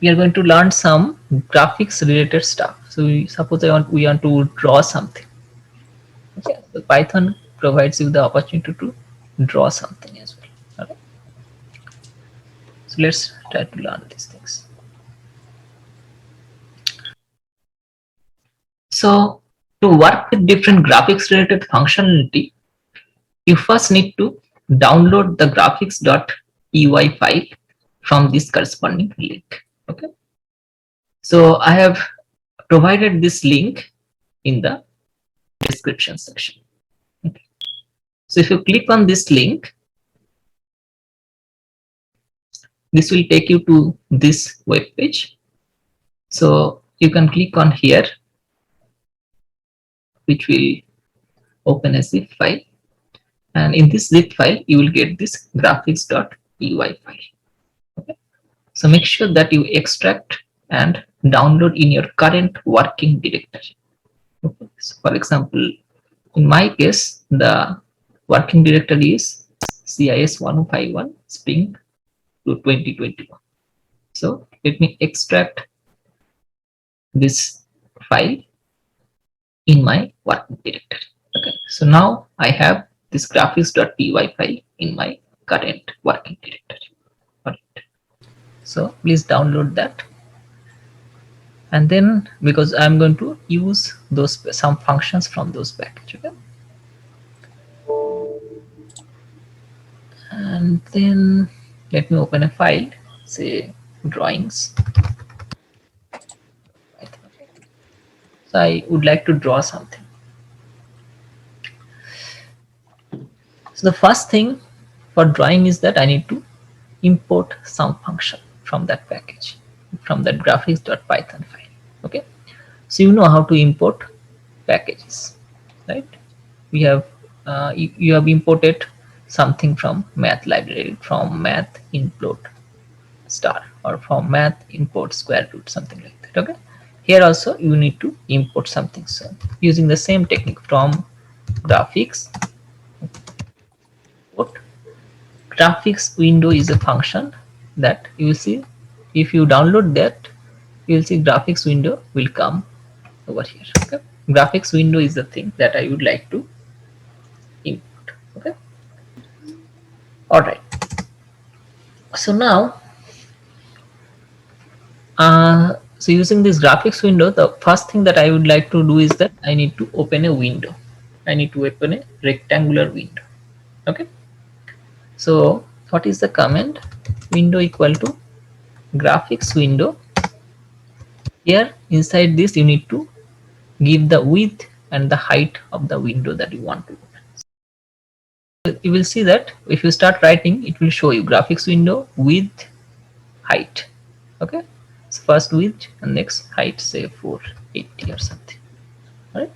we are going to learn some graphics related stuff. So suppose we want to draw something. Okay, so Python provides you the opportunity to draw something as well. All right. So let's try to learn these things. So to work with different graphics related functionality, you first need to download the graphics.py file from this corresponding link. Okay. So I have provided this link in the description section. Okay. So if you click on this link, this will take you to this web page. So you can click on here, which will open a zip file. And in this zip file, you will get this graphics.py file. Okay. So make sure that you extract and download in your current working directory. Okay. So for example, in my case, the working directory is CIS1051 Spring to 2021. So let me extract this file in my working directory. Okay, so now I have this graphics.py file in my current working directory. Alright. So please download that. And then because I'm going to use those some functions from those packages. Okay? And then let me open a file, say drawings. So I would like to draw something. So the first thing for drawing is that I need to import some function from that package, from that graphics.python file. Okay, so you know how to import packages, right? We have you have imported something from math library, from math import star, or from math import square root, something like that. Okay, here also you need to import something. So using the same technique, from graphics import graphics window is a function that you will see. If you download that, you will see graphics window will come over here. Okay, graphics window is the thing that I would like to import. Okay, all right. So now so using this graphics window, the first thing that I would like to do is that I need to open a window. I need to open a rectangular window. Okay, so what is the command? Window equal to graphics window. Here inside this you need to give the width and the height of the window that you want to open. You will see that if you start writing, it will show you graphics window, width, height. Okay, so first width and next height, say 480 or something. All right,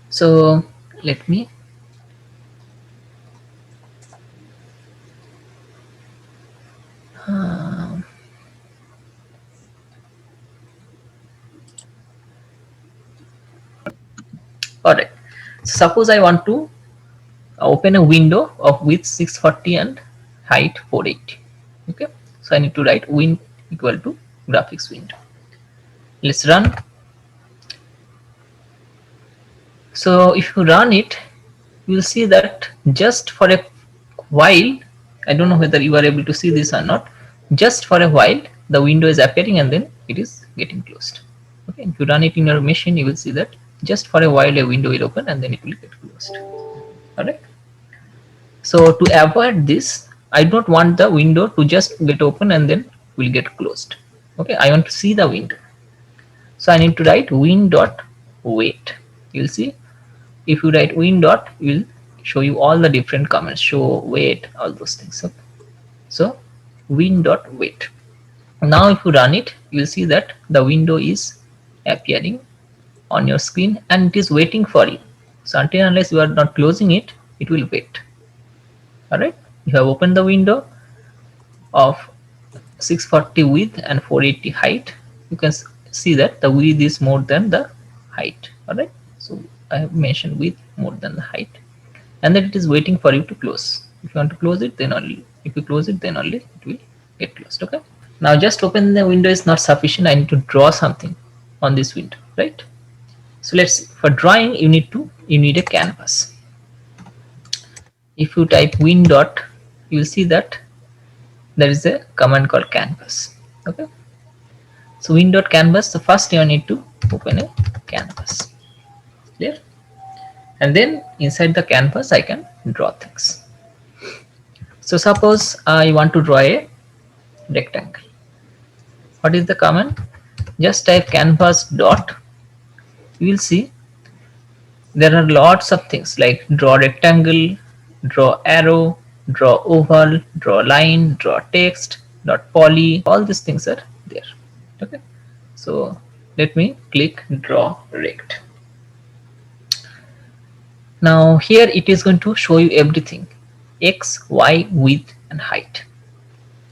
so let me all right, so suppose I want to open a window of width 640 and height 480. Okay, so I need to write win equal to graphics window. Let's run. So if you run it, you will see that just for a while, I don't know whether you are able to see this or not, just for a while the window is appearing and then it is getting closed. Okay, if you run it in your machine, you will see that just for a while a window will open and then it will get closed. All right, so to avoid this, I don't want the window to just get open and then will get closed. Okay, I want to see the window, so I need to write win dot wait. You'll see, if you write win dot, will show you all the different comments, show, wait, all those things. Okay, so win dot wait. Now if you run it, you'll see that the window is appearing on your screen and it is waiting for you. So until unless you are not closing it, it will wait. All right, you have opened the window of 640 width and 480 height. You can see that the width is more than the height. All right, so I have mentioned width more than the height, and that it is waiting for you to close. If you want to close it, then only, if you close it, then only it will get closed. Okay, Now just open the window is not sufficient. I need to draw something on this window, right? So let's, for drawing, you need a canvas. If you type win dot, you will see that there is a command called canvas. Okay. So win dot canvas. The first you need to open a canvas. Clear? And then inside the canvas I can draw things. So suppose I want to draw a rectangle. What is the command? Just type canvas dot. You will see there are lots of things like draw rectangle, draw arrow, draw oval, draw line, draw text, dot poly. All these things are there. Okay. So let me click draw rect. Now here it is going to show you everything: x, y, width, and height.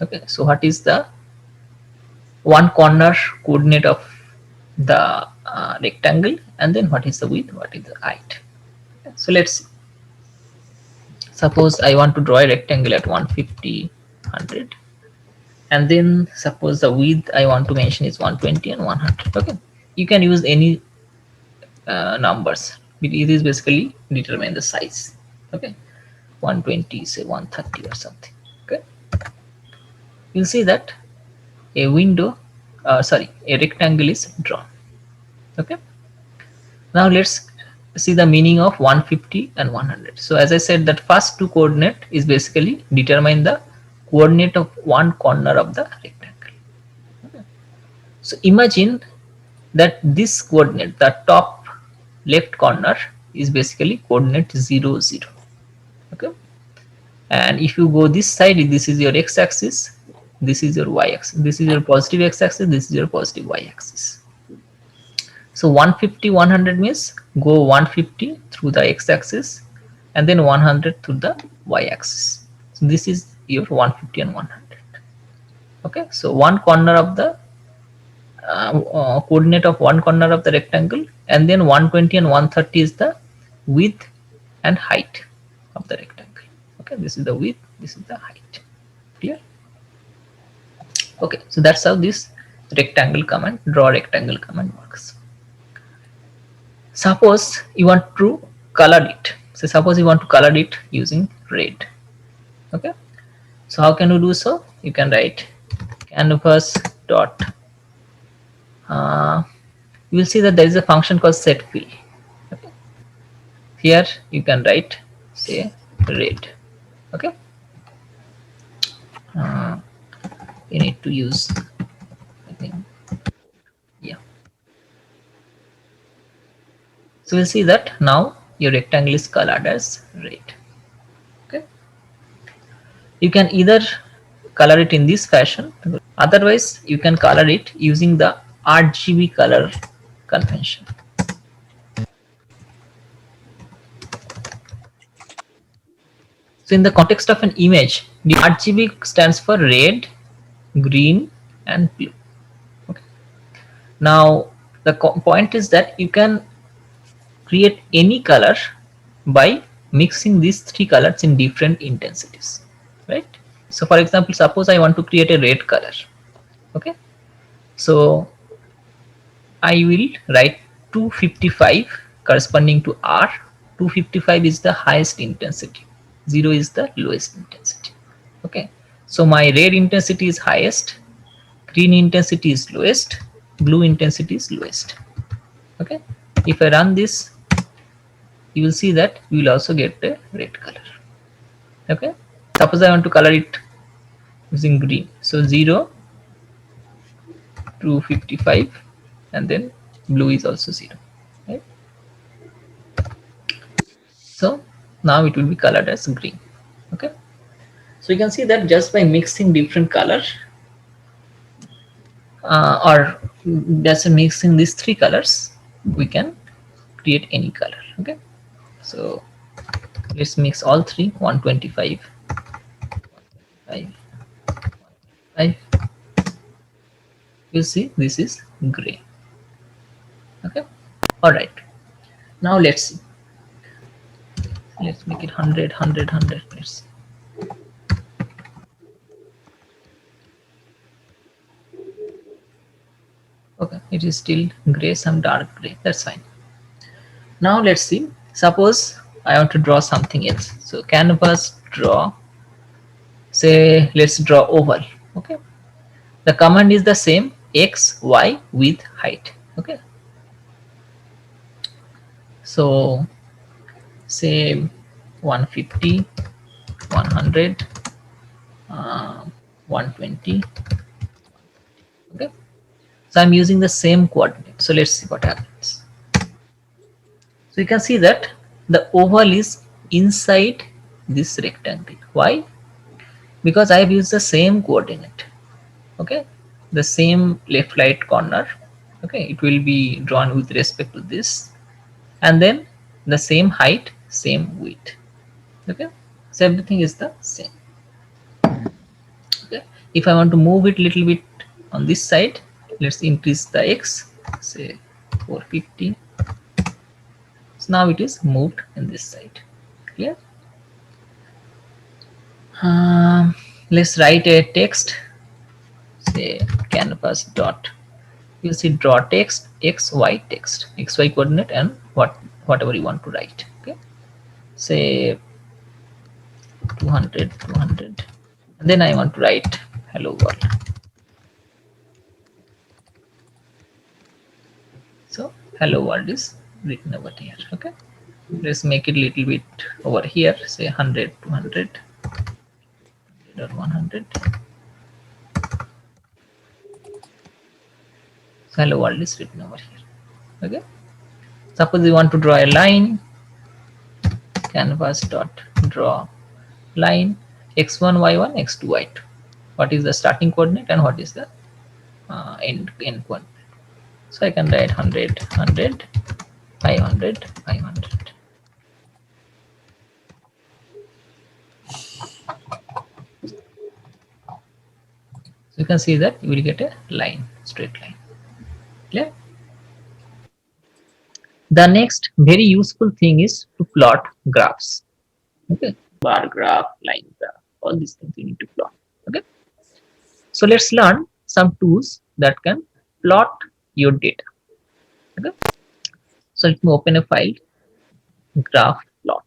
Okay. So what is the one corner coordinate of the rectangle, and then what is the width, what is the height. So let's see. Suppose I want to draw a rectangle at 150, 100, and then suppose the width I want to mention is 120 and 100. Okay, you can use any numbers. It is basically determine the size. Okay, 120, say 130 or something. Okay, you'll see that a window, a rectangle is drawn. Okay, now let's see the meaning of 150 and 100. So as I said, that first two coordinate is basically determine the coordinate of one corner of the rectangle. Okay. So imagine that this coordinate, the top left corner, is basically coordinate 0, 0. Okay, and if you go this side, this is your x-axis, this is your y-axis, this is your positive x-axis, this is your positive y-axis. So 150, 100 means go 150 through the x-axis and then 100 through the y-axis. So this is your 150 and 100. Okay, so one corner of the coordinate of one corner of the rectangle, and then 120 and 130 is the width and height of the rectangle. Okay, this is the width, this is the height. Clear? Okay, so that's how this rectangle command, draw rectangle command works. Suppose you want to color it. So suppose you want to color it using red. Okay, so how can you do so? You can write canvas dot. You will see that there is a function called set fill. Okay. Here you can write, say, red. Okay, you need to use, I think, yeah. So we'll see that now your rectangle is colored as red. Okay, you can either color it in this fashion, otherwise you can color it using the RGB color convention. So in the context of an image, the RGB stands for red, green, and blue. Okay. Now the point is that you can create any color by mixing these three colors in different intensities, right? So for example, suppose I want to create a red color. Okay, so I will write 255 corresponding to R. 255 is the highest intensity, 0 is the lowest intensity. Okay, so my red intensity is highest, green intensity is lowest, blue intensity is lowest. Okay, if I run this, you will see that you will also get a red color. Okay, suppose I want to color it using green, so 0, 255, and then blue is also 0. Right? So now it will be colored as green. Okay, so you can see that just by mixing different colors, or just mixing these three colors, we can create any color. Okay, so let's mix all three. 125, 5. You see this is gray. Okay, all right, now let's see. Let's make it 100, 100, 100. Let's see. it is still gray, some dark gray. That's fine. Now let's see. Suppose I want to draw something else. So canvas draw. Say let's draw oval. Okay. The command is the same, x, y with height. Okay. So say 150, 100, 120. Okay. So I'm using the same coordinate. So let's see what happens. So you can see that the oval is inside this rectangle. Why? Because I have used the same coordinate. Okay, the same left right corner. Okay, it will be drawn with respect to this, and then the same height, same width. Okay, so everything is the same. Okay, if I want to move it little bit on this side, let's increase the x, say 450. So now it is moved in this side. Clear? Let's write a text. Say canvas dot. You see draw text, xy text, xy coordinate, and whatever you want to write. Okay, say 200, 200, and then I want to write hello world. So hello world is written over here. Okay, let's make it a little bit over here. Say 100, 200, or 100. So hello world is written over here. Okay, suppose you want to draw a line. Canvas dot draw line x1 y1 x2 y2. What is the starting coordinate and what is the end coordinate? So I can write 100, 100, 500, 500. So you can see that you will get a line, straight line. Clear? The next very useful thing is to plot graphs. Okay, bar graph, line graph, all these things you need to plot. Okay, so let's learn some tools that can plot your data. Okay, so let me open a file, graph plot.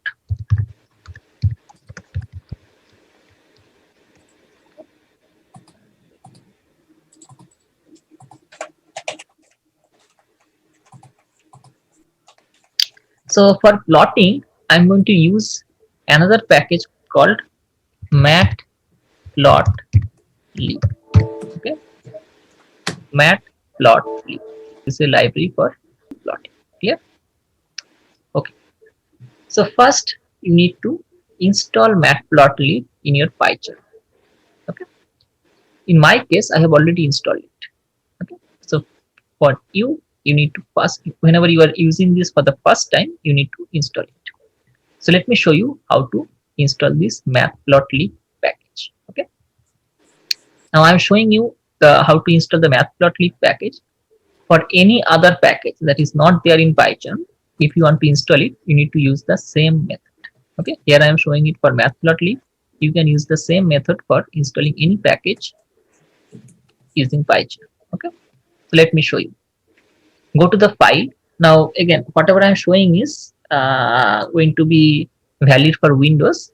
So for plotting, I'm going to use another package called matplotlib. Okay, matplotlib is a library for plotting. Clear? Okay. So first you need to install matplotlib in your PyCharm. Okay. In my case, I have already installed it. Okay. So for you, you need to first, whenever you are using this for the first time, you need to install it. So let me show you how to install this matplotlib package. Okay. Now I'm showing you how to install the matplotlib package. For any other package that is not there in PyCharm, if you want to install it, you need to use the same method. Okay, here I am showing it for matplotlib. You can use the same method for installing any package using PyCharm. Okay, so let me show you. Go to the file. Now again, whatever I am showing is going to be valid for Windows.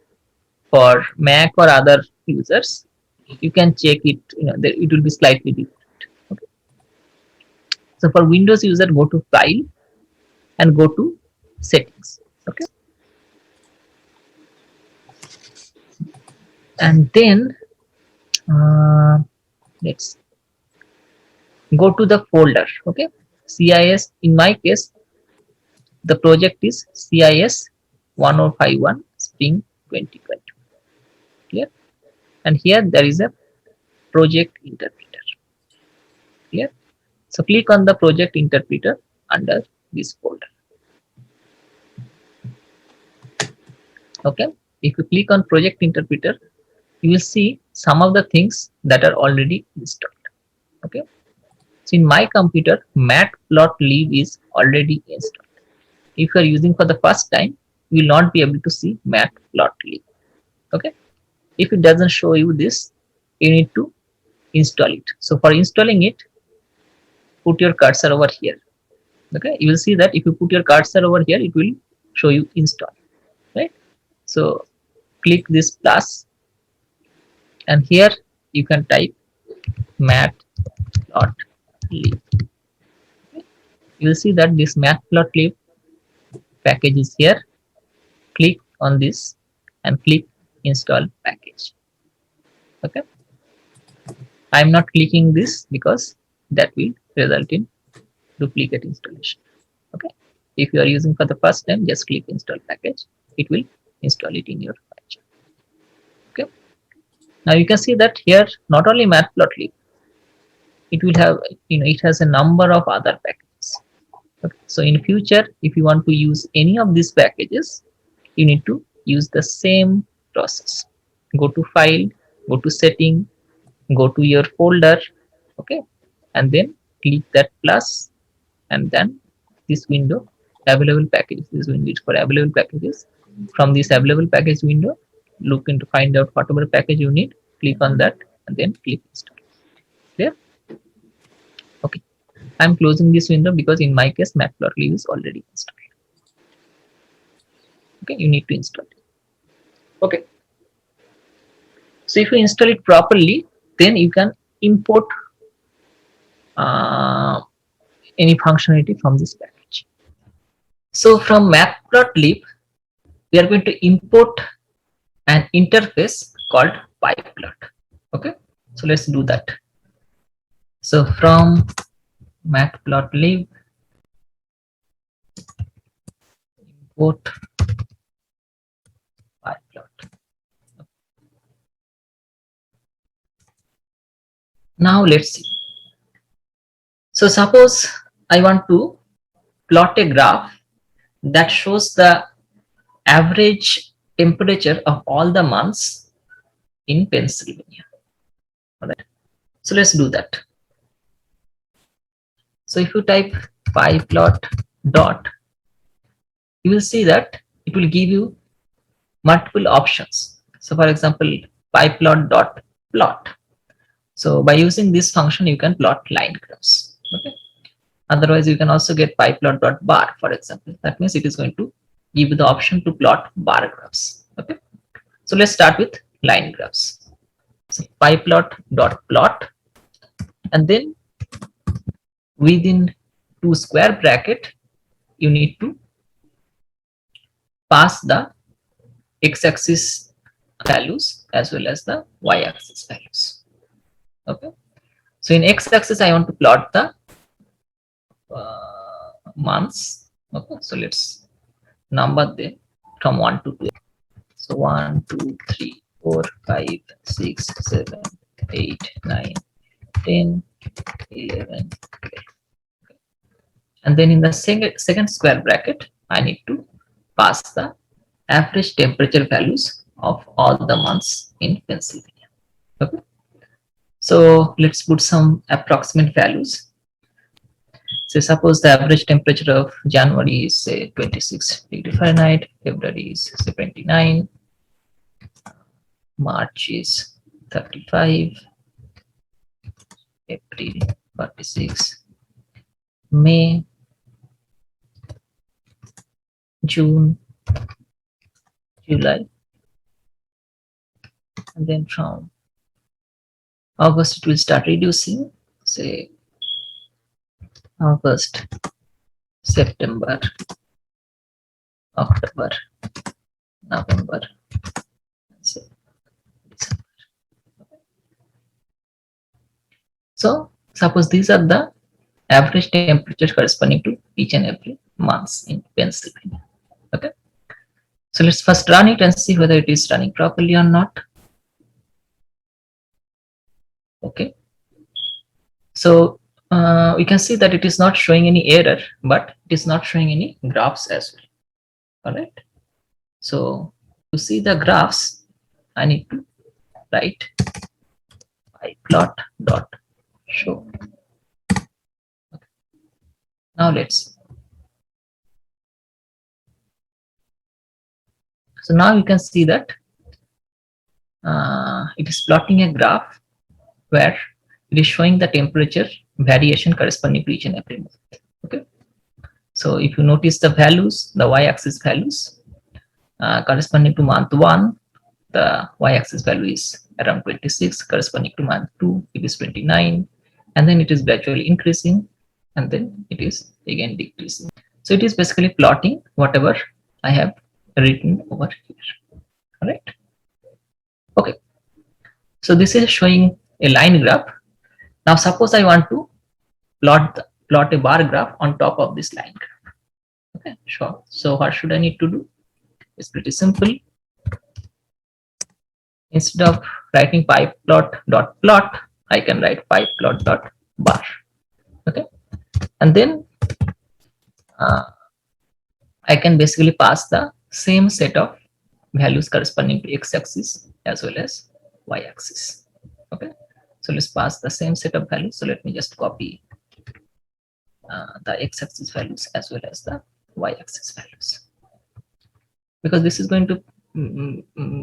For Mac or other users, you can check it. It will be slightly different. Okay. So for Windows user, go to File and go to Settings. Okay. And then let's go to the folder. Okay. CIS. In my case, the project is CIS 1051 Spring 2020. Clear? And here there is a project interpreter. Clear? So click on the project interpreter under this folder. Okay. If you click on project interpreter, you will see some of the things that are already installed. Okay. So in my computer, matplotlib is already installed. If you are using for the first time, you will not be able to see matplotlib. Okay. If it doesn't show you this, you need to install it. So for installing it, put your cursor over here. Okay, you will see that if you put your cursor over here, it will show you install, right? So click this plus, and here you can type matplotlib. You will see that this matplotlib package is here. Click on this and click install package. Okay, I am not clicking this because that will result in duplicate installation. Okay, if you are using for the first time, just click install package. It will install it in your file. Okay, now you can see that here not only matplotlib, it will have, it has a number of other packages. Okay, so in future, if you want to use any of these packages, you need to use the same process. Go to file, go to setting, go to your folder, okay, and then click that plus, and then this window, available packages, this window is for available packages. From this available package window, look into find out whatever package you need, click on that, and then click install. Clear? Okay, I'm closing this window because in my case matplotlib is already installed. Okay, you need to install it. Okay, so if you install it properly, then you can import any functionality from this package. So from matplotlib, we are going to import an interface called pyplot. Okay, so let's do that. So from matplotlib, import pyplot. Now let's see. So suppose I want to plot a graph that shows the average temperature of all the months in Pennsylvania. All right. So let's do that. So if you type pyplot dot, you will see that it will give you multiple options. So for example, pyplot dot plot. So by using this function, you can plot line graphs. Okay. Otherwise, you can also get pyplot dot bar, for example. That means it is going to give you the option to plot bar graphs. Okay. So let's start with line graphs. So pyplot dot plot, and then within 2 square bracket, you need to pass the x-axis values as well as the y-axis values. Okay. So in x-axis, I want to plot the months. Okay. So let's number them from 1 to 2. So 1, 2, 3, 4, 5, 6, 7, 8, 9, 10, 11, 12. And then in the second square bracket, I need to pass the average temperature values of all the months in Pennsylvania. Okay. So let's put some approximate values. So suppose the average temperature of January is say 26 degree Fahrenheit, February is 79, March is 35, April 46, May, June, July, and then from August it will start reducing, say August, September, October, November, say December. So suppose these are the average temperatures corresponding to each and every month in Pennsylvania. Okay. So let's first run it and see whether it is running properly or not. Okay. So we can see that it is not showing any error, but it is not showing any graphs as well. All right. So to see the graphs, I need to write pyplot dot show. Okay. Now let's see. So now you can see that it is plotting a graph where it is showing the temperature variation corresponding to each and every month. Okay, so if you notice the values, the y-axis values corresponding to month 1, the y-axis value is around 26, corresponding to month 2 it is 29, and then it is gradually increasing, and then it is again decreasing. So it is basically plotting whatever I have written over here. All right. Okay, so this is showing a line graph. Now suppose I want to plot a bar graph on top of this line graph. Okay, sure. So what should I need to do? It's pretty simple. Instead of writing pyplot.plot, I can write pyplot.bar. Okay, and then I can basically pass the same set of values corresponding to x-axis as well as y-axis. Okay, so let's pass the same set of values. So let me just copy the x-axis values as well as the y-axis values, because this is going to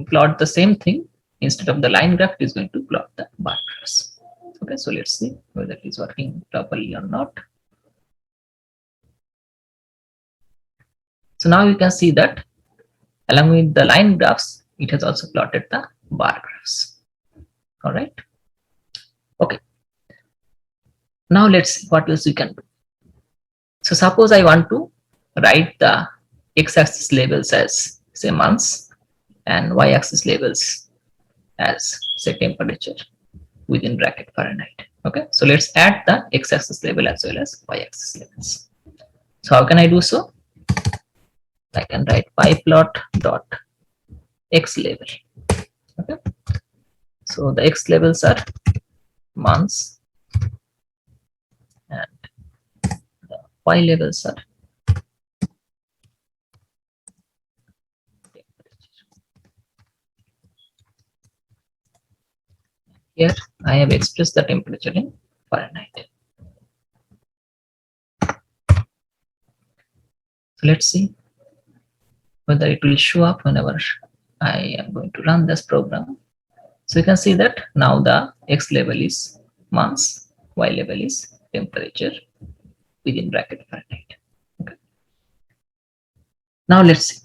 plot the same thing. Instead of the line graph, it is going to plot the bar graphs. Okay, so let's see whether it is working properly or not. So now you can see that along with the line graphs, it has also plotted the bar graphs. All right. Okay. Now let's see what else we can do. So suppose I want to write the x-axis labels as say months and y-axis labels as say temperature within bracket Fahrenheit. Okay, so let's add the x-axis label as well as y-axis labels. So how can I do so? I can write pyplot.x label. Okay, so the x labels are months and the y labels are here. I have expressed the temperature in Fahrenheit. So let's see whether it will show up whenever I am going to run this program. So you can see that now the x label is months, y label is temperature within bracket Fahrenheit. Okay. Now let's see.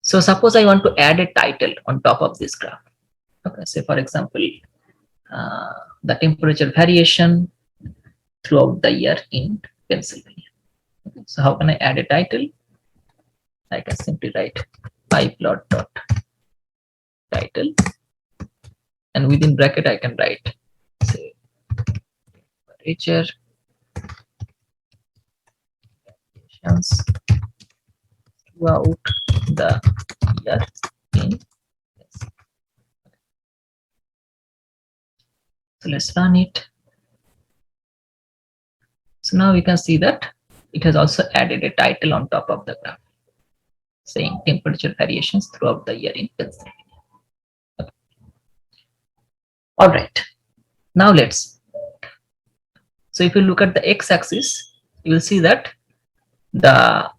So suppose I want to add a title on top of this graph. Okay, say for example, the temperature variation throughout the year in Pennsylvania. Okay, so how can I add a title? I can simply write pyplot.title, and within bracket I can write say temperature variations throughout the year in. So let's run it. So now we can see that it has also added a title on top of the graph saying temperature variations throughout the year in Pennsylvania. Okay. All right. Now let's. So if you look at the x-axis, you will see that the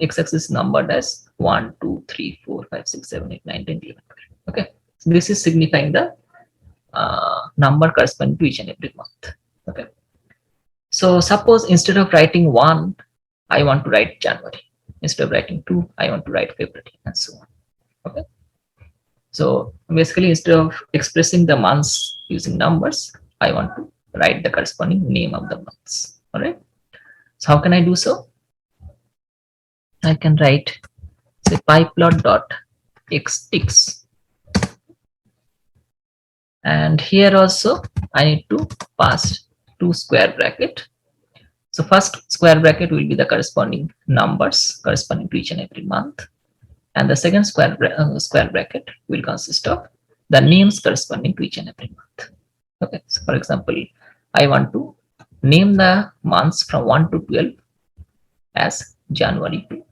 x-axis numbered as 1, 2, 3, 4, 5, 6, 7, 8, 9, 10, 11. Okay. So this is signifying the number corresponding to each and every month. Okay. So suppose instead of writing 1, I want to write January. Instead of writing 2, I want to write February, and so on. Okay. So basically, instead of expressing the months using numbers, I want to write the corresponding name of the months. All right. So how can I do so? I can write say pyplot.xx, and here also I need to pass 2 square bracket. So first square bracket will be the corresponding numbers corresponding to each and every month, and the second square bracket will consist of the names corresponding to each and every month. Okay, so for example, I want to name the months from 1 to 12 as January to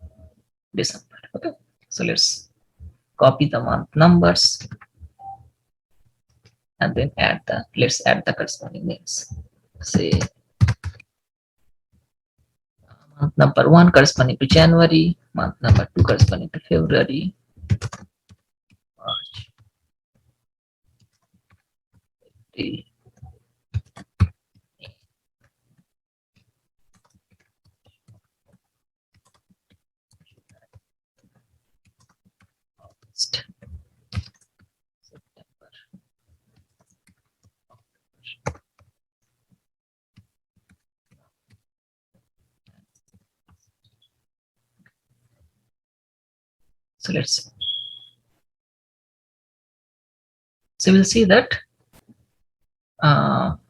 December. Okay, so let's copy the month numbers and then let's add the corresponding names. Say month number 1 corresponding to January, month number 2 corresponding to February, March, April, August, September. So let's see. So we'll see that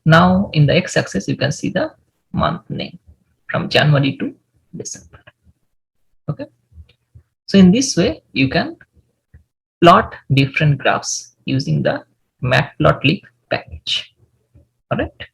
now in the x-axis you can see the month name from January to December. Okay, so in this way you can plot different graphs using the matplotlib package. All right.